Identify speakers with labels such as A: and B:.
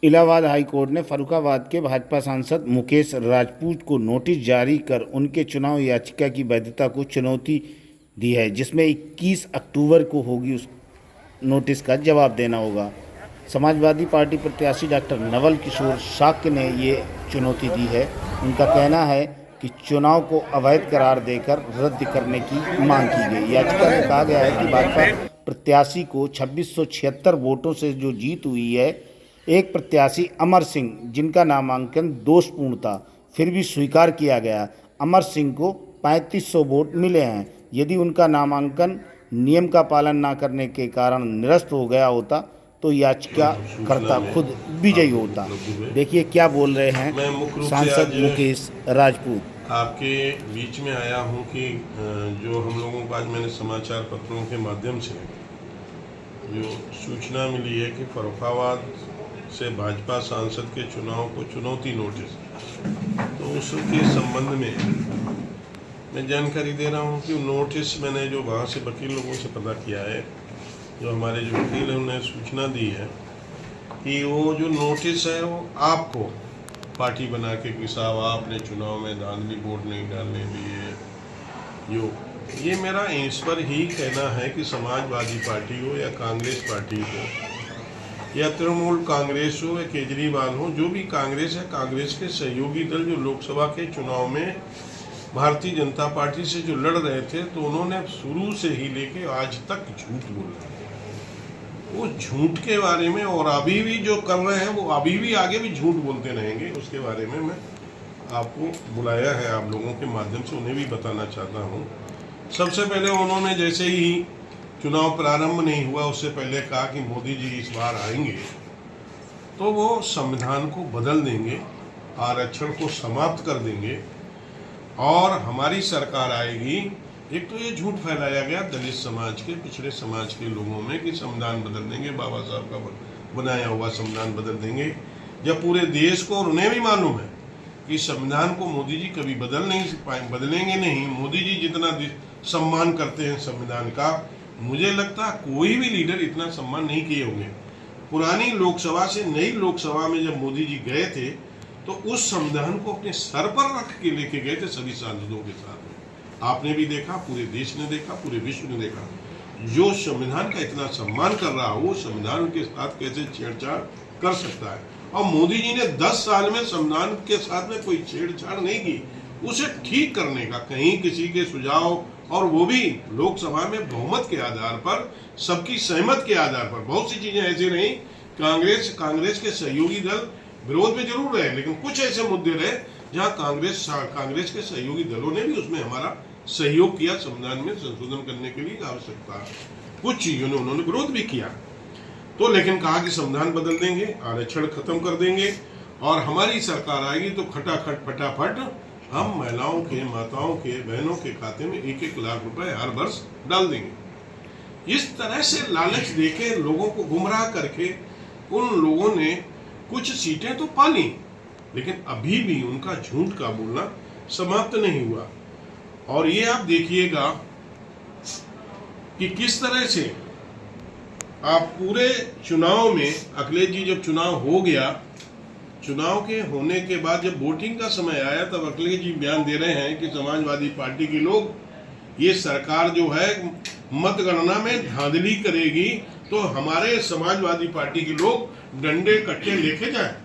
A: Allahabad high court ने फर्रुखाबाद के भाजपा सांसद मुकेश राजपूत को नोटिस जारी कर उनके चुनाव याचिका की वैधता को चुनौती दी है, जिसमें 21 अक्टूबर को होगी उस नोटिस का जवाब देना होगा। समाजवादी पार्टी प्रत्याशी डॉक्टर नवल किशोर शाक्य ने ये चुनौती दी है। उनका कहना है कि चुनाव को अवैध करार देकर रद्द करने की मांग की गई। याचिका में कहा गया है कि भाजपा प्रत्याशी को 2676 वोटों से जो जीत हुई है, एक प्रत्याशी अमर सिंह, जिनका नामांकन दोषपूर्ण था, फिर भी स्वीकार किया गया। अमर सिंह को 3500 वोट मिले हैं। यदि उनका नामांकन नियम का पालन न करने के कारण निरस्त हो गया होता तो याचिकाकर्ता खुद विजयी होता। देखिए क्या बोल रहे हैं सांसद मुकेश राजपूत।
B: आपके बीच में आया हूं कि जो हम लोगों को आज मैंने समाचार पत्रों के माध्यम से जो सूचना मिली है कि फर्रुखाबाद से भाजपा सांसद के चुनाव को चुनौती नोटिस, तो उसके संबंध में मैं जानकारी दे रहा हूं कि नोटिस मैंने जो वहाँ से वकील लोगों से पता किया है, जो हमारे जो वकील हैं उन्होंने सूचना दी है कि वो जो नोटिस है वो आपको पार्टी बना के कि साहब आपने चुनाव में धांधली वोट नहीं डालने दिए, जो ये मेरा इस पर ही कहना है कि समाजवादी पार्टी हो या कांग्रेस पार्टी हो या तृणमूल कांग्रेस हो या केजरीवाल हो, जो भी कांग्रेस है, कांग्रेस के सहयोगी दल जो लोकसभा के चुनाव में भारतीय जनता पार्टी से जो लड़ रहे थे, तो उन्होंने शुरू से ही लेके आज तक झूठ बोला। वो झूठ के बारे में और अभी भी जो कर रहे हैं वो अभी भी आगे भी झूठ बोलते रहेंगे। उसके बारे में मैं आपको बुलाया है, आप लोगों के माध्यम से उन्हें भी बताना चाहता हूँ। सबसे पहले उन्होंने जैसे ही चुनाव प्रारंभ नहीं हुआ उससे पहले कहा कि मोदी जी इस बार आएंगे तो वो संविधान को बदल देंगे, आरक्षण को समाप्त कर देंगे और हमारी सरकार आएगी। एक तो ये झूठ फैलाया गया दलित समाज के, पिछड़े समाज के लोगों में कि संविधान बदल देंगे, बाबा साहब का बनाया हुआ संविधान बदल देंगे, जब पूरे देश को और उन्हें भी मालूम है कि संविधान को मोदी जी कभी बदलेंगे नहीं। मोदी जी जितना सम्मान करते हैं संविधान का, मुझे लगता है कोई भी लीडर इतना सम्मान नहीं किए होंगे। पुरानी लोकसभा से नई लोकसभा में जब मोदी जी गए थे तो उस संविधान को अपने सर पर रख के लेके गए थे सभी सांसदों के साथ में। आपने भी देखा, पूरे देश ने देखा, पूरे विश्व ने देखा, जो संविधान का इतना सम्मान कर रहा हो वो संविधान के साथ कैसे छेड़छाड़ कर सकता है। और मोदी जी ने 10 साल में संविधान के साथ में कोई छेड़छाड़ नहीं की, उसे ठीक करने का कहीं किसी के सुझाव, और वो भी लोकसभा में बहुमत के आधार पर, सबकी सहमत के आधार पर। बहुत सी चीजें ऐसी रही, कांग्रेस के सहयोगी दल विरोध में जरूर रहे, लेकिन कुछ ऐसे मुद्दे रहे जहां कांग्रेस के सहयोगी दलों ने भी उसमें हमारा सहयोग किया, संविधान में संशोधन करने के लिए आवश्यकता कुछ चीजों ने उन्होंने विरोध भी किया। तो लेकिन कहा कि संविधान बदल देंगे, आरक्षण खत्म कर देंगे और हमारी सरकार आएगी तो खटाखट फटाफट हम महिलाओं के, माताओं के, बहनों के खाते में 1-1 लाख रुपए हर वर्ष डाल देंगे। इस तरह से लालच देके लोगों को गुमराह करके उन लोगों ने कुछ सीटें तो पा ली, लेकिन अभी भी उनका झूठ का बोलना समाप्त नहीं हुआ। और ये आप देखिएगा कि किस तरह से आप पूरे चुनाव में, अखिलेश जी जब चुनाव हो गया, चुनाव के होने के बाद जब वोटिंग का समय आया तब अखिलेश जी बयान दे रहे हैं कि समाजवादी पार्टी के लोग, ये सरकार जो है मतगणना में धांधली करेगी तो हमारे समाजवादी पार्टी के लोग डंडे कट्टे लेके जाए।